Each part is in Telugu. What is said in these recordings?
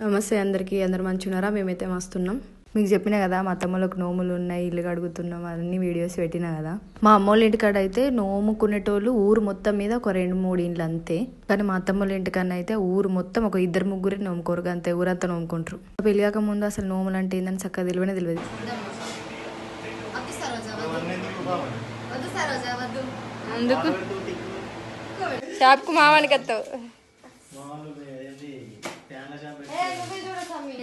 నమస్తే అందరికీ. అందరు మంచున్నారా? మేమైతే మస్తున్నాం. మీకు చెప్పినా కదా మా అత్తమ్మలకు నోములు ఉన్నాయి, ఇల్లు కడుగుతున్నాం, అన్ని వీడియోస్ పెట్టినా కదా. మా అమ్మోళ్ళ ఇంటికాడ అయితే నోముకునేటోళ్ళు ఊరు మొత్తం మీద ఒక 2-3 ఇండ్లు అంతే. కానీ మా అత్తమ్మోళ్ళ ఇంటికన్నా అయితే ఊరు మొత్తం ఒక 2-3 నోముకోరు, అంతే ఊరంతా నోముకుంటారు. పెళ్ళాక ముందు అసలు నోములు అంటే ఏందని చక్కగా తెలియదు. అందుకు షాప్కు మావానికి వస్తావు.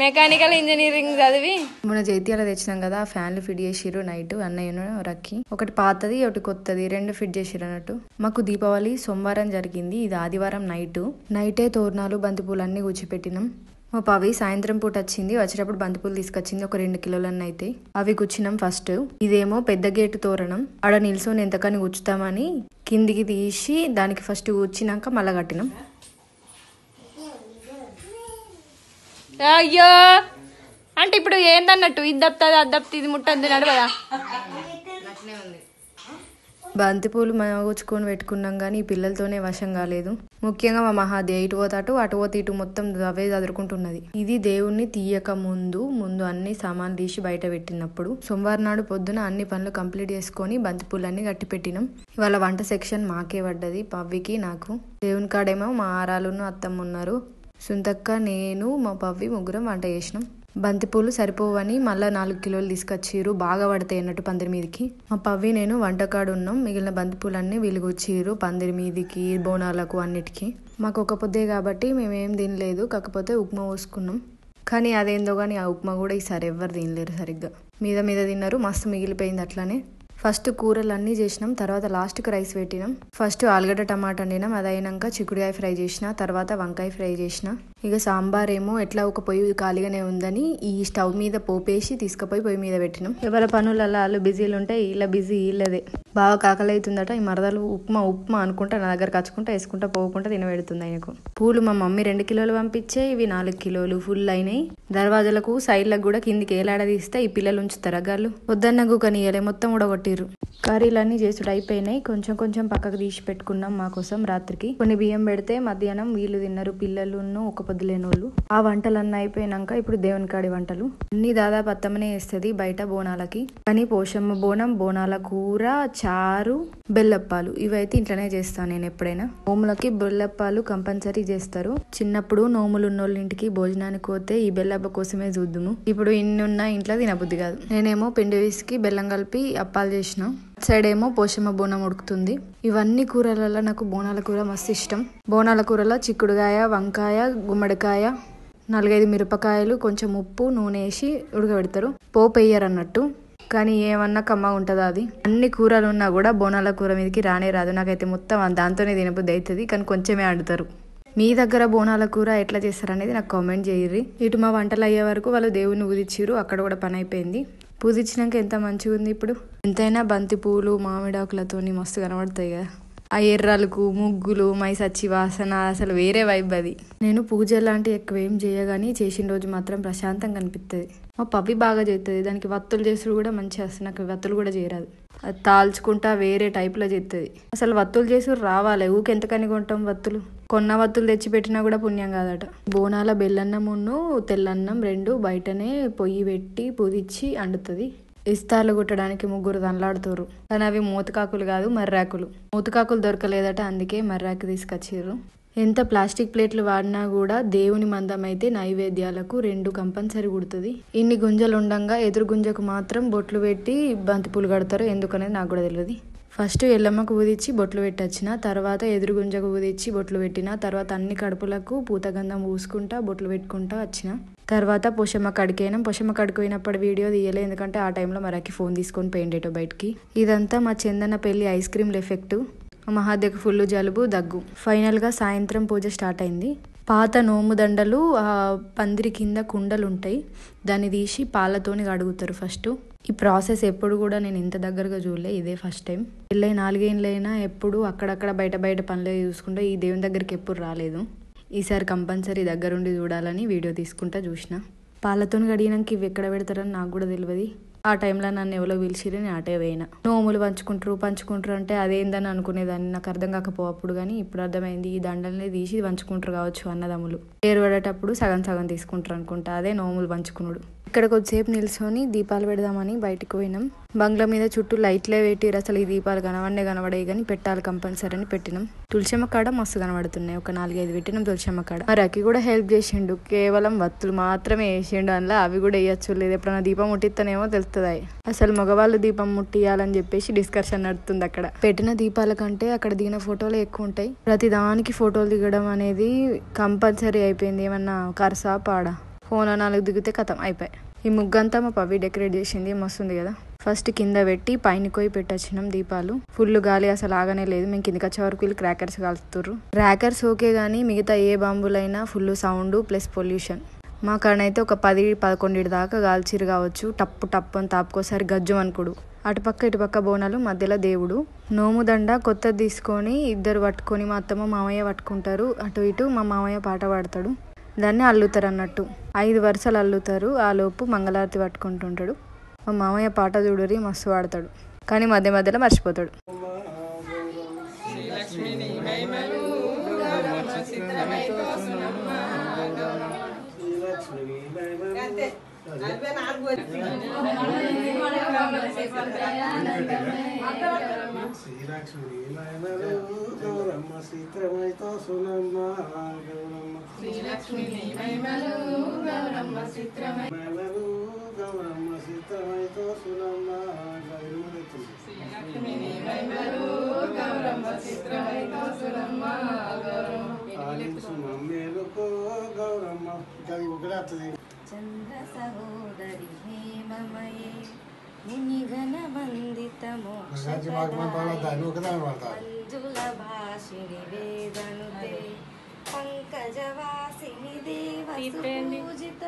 మెకానికల్ ఇంజనీరింగ్ చదివి మన జైత్యాల తెచ్చినాం కదా. ఫ్యాన్లు ఫిట్ చేసిర్రు నైట్, అన్నయ్యను రక్కి. ఒకటి పాతది ఒకటి కొత్తది 2 ఫిట్ చేసిర్రు అన్నట్టు. మాకు దీపావళి సోమవారం జరిగింది, ఇది ఆదివారం నైటే తోరణాలు బంతిపూలు అన్ని కూర్చిపెట్టినాం. మా పవి సాయంత్రం పూట వచ్చింది, వచ్చేటప్పుడు బంతిపూలు తీసుకొచ్చింది ఒక 2 కిలోలన్నీ అయితే. అవి కూర్చున్నాం ఫస్ట్. ఇదేమో పెద్ద గేటు తోరణం, ఆడ నిల్సొని ఎంతకని కూర్చుతామని కిందికి తీసి దానికి ఫస్ట్ కూర్చినాక మళ్ళా కట్టినాం. అయ్యో అంటే ఇప్పుడు ఏందన్నట్టు, ఇది దప్తుంది అది దప్తుంది ఇది ముట్టద్దు నడవదా. బంతిపూలు కూర్చుకొని పెట్టుకున్నాం కానీ ఈ పిల్లలతోనే వశం కాలేదు. ముఖ్యంగా మా మహాదే ఇటు పోతే ఇటు మొత్తం అవే చదువుకుంటున్నది. ఇది దేవుణ్ణి తీయక ముందు అన్ని సామాన్లు తీసి బయట పెట్టినప్పుడు సోమవారం నాడు పొద్దున అన్ని పనులు కంప్లీట్ చేసుకొని బంతిపూలన్నీ కట్టి పెట్టినాం. ఇవాళ వంట సెక్షన్ మాకే పడ్డది, పవ్వికి నాకు. దేవుని కాడేమో మా ఆరాలును అత్తమ్మ ఉన్నారు. సుంతక్క, నేను, మా పవ్వి ముగ్గురం వంట చేసినాం. బంతిపూలు సరిపోవని మళ్ళీ 4 కిలోలు తీసుకొచ్చిర్రు, బాగా పడతాయి అన్నట్టు పందిరి మీదకి. మా పవ్వి నేను వంటకాడు ఉన్నాం. మిగిలిన బంతిపూలన్నీ వీళ్ళు కూర్చిర్రు పందిరి మీదకి, బోనాలకు అన్నిటికీ. మాకు ఒక పొద్దే కాబట్టి మేమేం తినలేదు, కాకపోతే ఉప్మా పోసుకున్నాం. కానీ అదేందో కానీ ఆ ఉప్మా కూడా ఈసారి ఎవ్వరు తినలేరు సరిగ్గా. మీద తిన్నారు, మస్తు మిగిలిపోయింది అట్లానే. ఫస్ట్ కూరలు అన్నీ చేసినాం, తర్వాత లాస్ట్కి రైస్ పెట్టినాం. ఫస్ట్ ఆలుగడ్డ టమాటా వండినాం, అది అయినాక చిక్కుడుకాయ ఫ్రై చేసిన, తర్వాత వంకాయ ఫ్రై చేసిన. ఇక సాంబార్ ఏమో ఎట్లా ఒక పొయ్యి ఖాళీగానే ఉందని ఈ స్టవ్ మీద పోపేసి తీసుకుపోయి పొయ్యి మీద పెట్టినాం. ఎవరి పనులలో వాళ్ళు బిజీలు ఉంటే ఇలా బిజీ వీళ్ళదే. బాగా కాకలి అవుతుందట. ఈ మరదలు ఉప్మా అనుకుంటా నా దగ్గర కచ్చుకుంటా వేసుకుంటా పోకుండా తినబెడుతుంది ఆయనకు. పూలు మా మమ్మీ 2 కిలోలు పంపించే, ఇవి 4 కిలోలు ఫుల్ అయినాయి. దర్వాజలకు సైడ్లకు కూడా కిందికి ఏలాడదీస్తే ఈ పిల్లలు ఉంచుతారా గాళ్ళు. వద్దన్నగు కనియలే, మొత్తం కూడా కొట్టిర్రు. కర్రీలన్నీ చేసుడు అయిపోయినాయి, కొంచెం పక్కకు తీసి పెట్టుకున్నాం మా కోసం రాత్రికి. కొన్ని బియ్యం పెడితే మధ్యాహ్నం వీళ్ళు తిన్నారు, పిల్లలును ఒక పొద్దులేనోళ్ళు. ఆ వంటలన్నీ అయిపోయినాక ఇప్పుడు దేవుని కాడి వంటలు అన్ని దాదాపు అత్తమ్మనే వేస్తుంది బయట బోనాలకి. కానీ పోషమ్మ బోనం, బోనాల కూర, చారు, బెల్లప్పాలు ఇవైతే ఇంట్లోనే చేస్తాను నేను ఎప్పుడైనా. నోములకి బెల్లప్పాలు కంపల్సరీ చేస్తారు. చిన్నప్పుడు నోములు ఉన్నోళ్ళ ఇంటికి భోజనానికి పోతే ఈ బెల్లప్ప కోసమే చూద్దుము. ఇప్పుడు ఇన్ని ఉన్న ఇంట్లో తినబుద్ధి కాదు. నేనేమో పిండి విసికి బెల్లం కలిపి అప్పాలు చేసిన, సైడ్ ఏమో పోషమ్మ బోనం ఉడుకుతుంది. ఇవన్నీ కూరలలో నాకు బోనాల కూర మస్తు ఇష్టం. బోనాల కూరలో చిక్కుడుకాయ, వంకాయ, గుమ్మడికాయ, 4-5 మిరపకాయలు, కొంచెం ఉప్పు, నూనె వేసి ఉడకబెడతారు. పోపు వేయరు అన్నట్టు, కానీ ఏమన్నా కమ్మ ఉంటుందా అది. అన్ని కూరలు ఉన్నా కూడా బోనాల కూర మీదకి రానే రాదు. నాకైతే మొత్తం దాంతోనే తినబుద్ధి అవుతుంది, కానీ కొంచెమే వండుతారు. మీ దగ్గర బోనాల కూర ఎట్లా చేస్తారనేది నాకు కామెంట్ చేయర్రి. ఇటు మా వంటలు అయ్యే వరకు వాళ్ళు దేవుని పూజించారు, అక్కడ కూడా పని అయిపోయింది. పూజించినాక ఎంత మంచిగా ఉంది. ఇప్పుడు ఎంతైనా బంతి పూలు మామిడాకులతో మస్తు కనబడతాయి కదా. ఆ ఎర్రలకు ముగ్గులు, మైసచ్చి వాసన అసలు వేరే వైబ్ అది. నేను పూజ లాంటివి ఎక్కువ ఏం చేయగాని చేసిన రోజు మాత్రం ప్రశాంతంగా అనిపిస్తుంది. మా పవ్వి బాగా చేస్తుంది, దానికి వత్తులు చేసుడు కూడా మంచిగా వస్తుంది. నాకు వత్తులు కూడా చేయరాదు, అది తాల్చుకుంటా వేరే టైప్లో చేస్తుంది. అసలు వత్తులు చేసుడు రావాలి, ఊకెంతకని కొంటాం వత్తులు. కొన్న వత్తులు తెచ్చి పెట్టినా కూడా పుణ్యం కాదట. బోనాల బెల్లన్నమును తెల్లన్నం 2 బయటనే పొయ్యి పెట్టి పూజించి వండుతుంది. ఇస్తార్లు కుట్టడానికి 3 దండలాడుతారు, కానీ అవి మూతకాకులు కాదు, మర్రాకులు. మూతకాకులు దొరకలేదట, అందుకే మర్రాకు తీసుకొచ్చారు. ఎంత ప్లాస్టిక్ ప్లేట్లు వాడినా కూడా దేవుని మందం అయితే నైవేద్యాలకు 2 కంపల్సరీ కుడుతుంది. ఇన్ని గుంజలు ఉండంగా ఎదురు గుంజకు మాత్రం బొట్లు పెట్టి బంతిపూలు కడతారు, ఎందుకనేది నాకు కూడా తెలియదు. ఫస్ట్ ఎల్లమ్మకు ఊదిచ్చి బొట్లు పెట్టొచ్చిన, తర్వాత ఎదురు గుంజకు ఊదిచ్చి బొట్లు పెట్టిన, తర్వాత అన్ని కడుపులకు పూతగంధం పూసుకుంటా బొట్లు పెట్టుకుంటా వచ్చిన. తర్వాత పోషమ్మ కడికైనా. పోషమ్మ కడుకోయినప్పుడు వీడియో తీయలే, ఎందుకంటే ఆ టైంలో మరకి ఫోన్ తీసుకొని పోయిండేటో బయటికి. ఇదంతా మా చందన పెళ్లి ఐస్ క్రీమ్ల ఎఫెక్ట్. మహాదేవికి ఫుల్ జలుబు, దగ్గు. ఫైనల్గా సాయంత్రం పూజ స్టార్ట్ అయింది. పాత నోము దండలు ఆ పందిరి కింద కుండలు ఉంటాయి, దాన్ని తీసి పాలతోని కడుగుతారు ఫస్ట్. ఈ ప్రాసెస్ ఎప్పుడు కూడా నేను ఇంత దగ్గరగా చూడలే, ఇదే ఫస్ట్ టైం. పెళ్ళై 4 ఏళ్ళైనా ఎప్పుడు అక్కడక్కడ బయట పనులే చూసుకుంటా ఈ దేవుని దగ్గరికి ఎప్పుడు రాలేదు. ఈసారి కంపల్సరీ దగ్గరుండి చూడాలని వీడియో తీసుకుంటా చూసిన. పాలతోని కడిగినాక ఇవి ఎక్కడ పెడతారని నాకు కూడా తెలియదు. ఆ టైంలో నన్ను ఎవరో పిలిచిరు, నేను అటే పోయినా. నోములు పంచుకుంటారు అంటే అదేందని అనుకునేదాన్ని, నాకు అర్థం కాకపో అప్పుడు. కానీ ఇప్పుడు అర్థమైంది, ఈ దండల్ని తీసి పంచుకుంటారు కావచ్చు అన్నదమ్ములు. పేరు పడేటప్పుడు సగం సగం తీసుకుంటారు అనుకుంటా, అదే నోములు పంచుకున్నాడు. ఇక్కడ కొద్దిసేపు నిల్చొని దీపాలు పెడదామని బయటకు పోయినాం. బంగ్లా మీద చుట్టూ లైట్లే పెట్టిరు. అసలు ఈ దీపాలు కనబడే కానీ పెట్టాలి కంపల్సరీ అని పెట్టినాం. తులసమ్మ కాడ మస్తు కనబడుతున్నాయి, ఒక 4-5 పెట్టినాం తులసమ్మ కాడ. మరి అక్కి కూడా హెల్ప్ చేసిండు, కేవలం వత్తులు మాత్రమే వేసిండు అందులో, అవి కూడా వేయచ్చు. లేదు ఎప్పుడన్నా దీపం ముట్టిస్తానేమో తెలుస్తుంది. అసలు మగవాళ్ళు దీపం ముట్టియాలని చెప్పేసి డిస్కషన్ నడుతుంది అక్కడ. పెట్టిన దీపాల కంటే అక్కడ దిగిన ఫోటోలు ఎక్కువ ఉంటాయి. ప్రతి దానికి ఫోటోలు దిగడం అనేది కంపల్సరీ అయిపోయింది. ఏమన్నా కరసా పాడా, ఫోన్ 4 దిగితే కథం అయిపోయి. ఈ ముగ్గంతా మా పవి డెకరేట్ చేసింది, మస్తుంది కదా. ఫస్ట్ కింద పెట్టి పైన పోయి పెట్టొచ్చినాం దీపాలు. ఫుల్ గాలి అసలు ఆగనే లేదు. మేము కిందకి వచ్చే వరకు వీళ్ళు క్రాకర్స్ కాలుతుర్రు. క్రాకర్స్ ఓకే కానీ మిగతా ఏ బాంబులైనా ఫుల్ సౌండ్ ప్లస్ పొల్యూషన్. మా కాడనైతే ఒక 10-11 దాకా కాల్చిరు కావచ్చు. టప్పు టప్పు అని తాపుకోసారి గజ్జు అనుకుడు. అటుపక్క ఇటుపక్క బోనాలు, మధ్యలో దేవుడు. నోము దండ కొత్తది తీసుకొని ఇద్దరు పట్టుకొని, మా అత్తమ్మ మామయ్య పట్టుకుంటారు. అటు ఇటు మా మామయ్య పాట పాడతాడు. దాన్ని అల్లుతారు అన్నట్టు, 5 వరుసలు అల్లుతారు. ఆ లోపు మంగళారతి పట్టుకుంటుంటాడు. మా మామయ్య పాట చూడరి మస్తు పాడతాడు, కానీ మధ్య మధ్యలో మర్చిపోతాడు. చంద్ర సహోదరి హేమమయే మునిఘన వందిత మంజుల భాషిణి వేదనుతే పంకజవాసిని దేవూజిత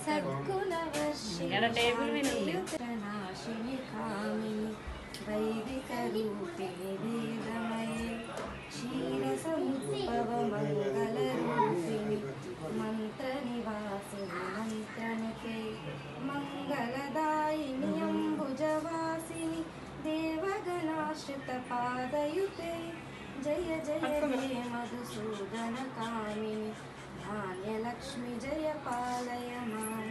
సద్గుణవర్షిణి కామిని వైదిక రూపిణి వేదమయే క్షీరసముద్భవ మంగళ రూపిణి మంత్ర నివాసిని మంత్రనుతే మంగళదాయిని అంబుజవాసిని దేవగణాశ్రిత పాదయుతే జయ జయ హే మధుసూదన కామిని ధాన్యలక్ష్మి జయ పాలయ మాం.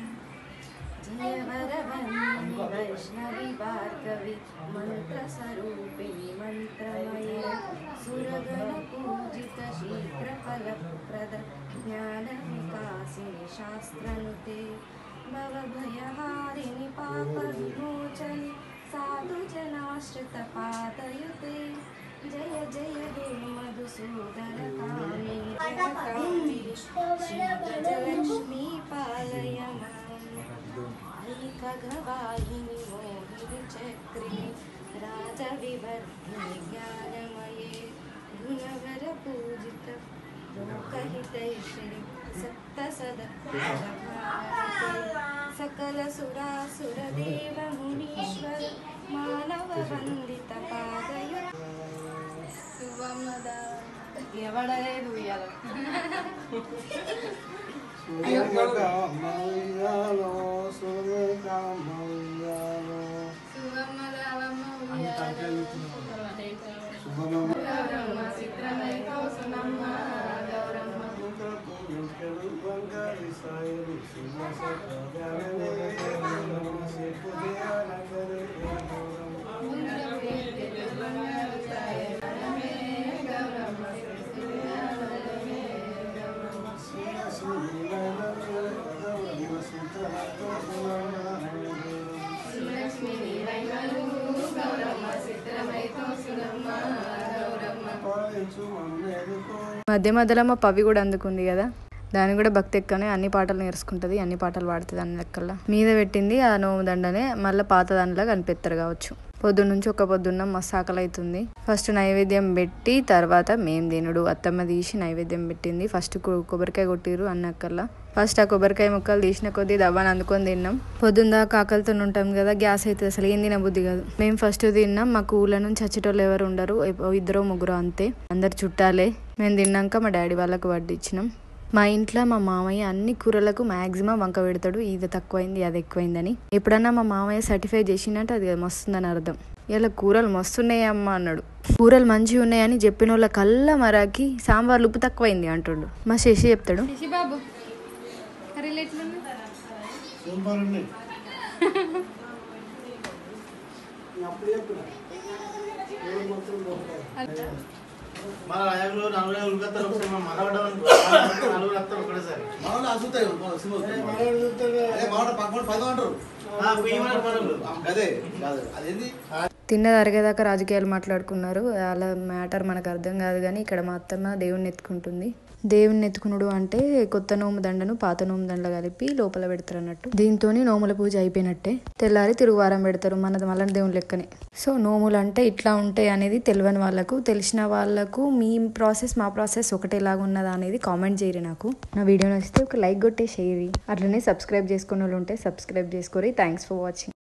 జయ వరవన్నిని వైష్ణవి భార్గవి మంత్ర స్వరూపిణి మంత్రమయే సురగణ పూజిత శీఘ్ర ఫలప్రద జ్ఞాన వికాసిని శాస్త్రనుతే భవభయహారిణి పాప విమోచని సాధు జనాశ్రిత పాదయుతే జయ జయ హే మధుసూదన కామిని శ్రీగజలక్ష్మీ పాలయ మాం. ఐకగవాహిని మోహిని చక్రిణి రాజవివర్ధిని జ్ఞానమయే గుణవర పూజిత లోకహితైషిణి సప్త సకల సురాసుర దేవ మునీశ్వర మానవ వందిత పాదయ ఎవడలేదు మధ్య మధ్యలో మా పవి కూడా అందుకుంది కదా, దాన్ని కూడా భక్తి ఎక్కనే అన్ని పాటలు నేర్చుకుంటుంది, అన్ని పాటలు పాడుతుంది. అన్ని లెక్కల్లో మీద పెట్టింది ఆ నోము దండనే, మళ్ళీ పాత దానిలో కనిపెత్తరు కావచ్చు. పొద్దున్న నుంచి ఒక పొద్దున్న మస్తు ఆకలి అవుతుంది. ఫస్ట్ నైవేద్యం పెట్టి తర్వాత మేం తినుడు. అత్తమ్మ తీసి నైవేద్యం పెట్టింది. ఫస్ట్ కొబ్బరికాయ కొట్టిరు అన్నక్కల్లా. ఫస్ట్ ఆ కొబ్బరికాయ ముక్కలు తీసిన కొద్దీ దవ్వని అందుకొని తిన్నాం. పొద్దున్న కాకలతో ఉంటాం కదా, గ్యాస్ అయితే అసలు ఏం తినబుద్ధి కాదు. మేము ఫస్ట్ తిన్నాం. మాకు ఊళ్ళ నుంచి వచ్చేటోళ్ళు ఎవరు ఉండరు, 2-3 అంతే, అందరు చుట్టాలే. మేము తిన్నాక మా డాడీ వాళ్ళకు వడ్డిచ్చినాం. మా ఇంట్లో మా మామయ్య అన్ని కూరలకు మ్యాక్సిమం వంక పెడతాడు, ఇది తక్కువైంది అది ఎక్కువైందని. ఎప్పుడన్నా మా మామయ్య సర్టిఫై చేసినట్టు అది మస్తుందని అర్థం. ఇలా కూరలు మస్తున్నాయి అమ్మ అన్నాడు. కూరలు మంచిగా ఉన్నాయని చెప్పిన వాళ్ళ కల్లా మరాకి సాంబార్లు ఉప్పు తక్కువైంది అంటుండు. మా శశి చెప్తాడు, బాబు తిన్నది అరిగేదాకా రాజకీయాలు మాట్లాడుకున్నారు. అలా మ్యాటర్ మనకు అర్థం కాదు. కానీ ఇక్కడ మా అత్తమ్మ దేవుణ్ణి ఎత్తుకుంటుంది. దేవుణ్ణి ఎత్తుకునుడు అంటే కొత్త నోము దండను పాత నోము దండలు కలిపి లోపల పెడతారు అన్నట్టు. దీంతో నోముల పూజ అయిపోయినట్టే. తెల్లారి తిరుగువారం పెడతారు మనది మల్లన దేవుని లెక్కనే. సో నోములు అంటే ఇట్లా ఉంటాయి అనేది తెలియని వాళ్ళకు, తెలిసిన వాళ్ళకు మీ ప్రాసెస్ మా ప్రాసెస్ ఒకటేలాగా ఉన్నదా అనేది కామెంట్ చేయరు. నాకు నా వీడియో నచ్చితే ఒక లైక్ కొట్టే షేర్, అట్లనే సబ్స్క్రైబ్ చేసుకునే వాళ్ళు ఉంటే సబ్స్క్రైబ్ చేసుకోరి. Thanks for watching.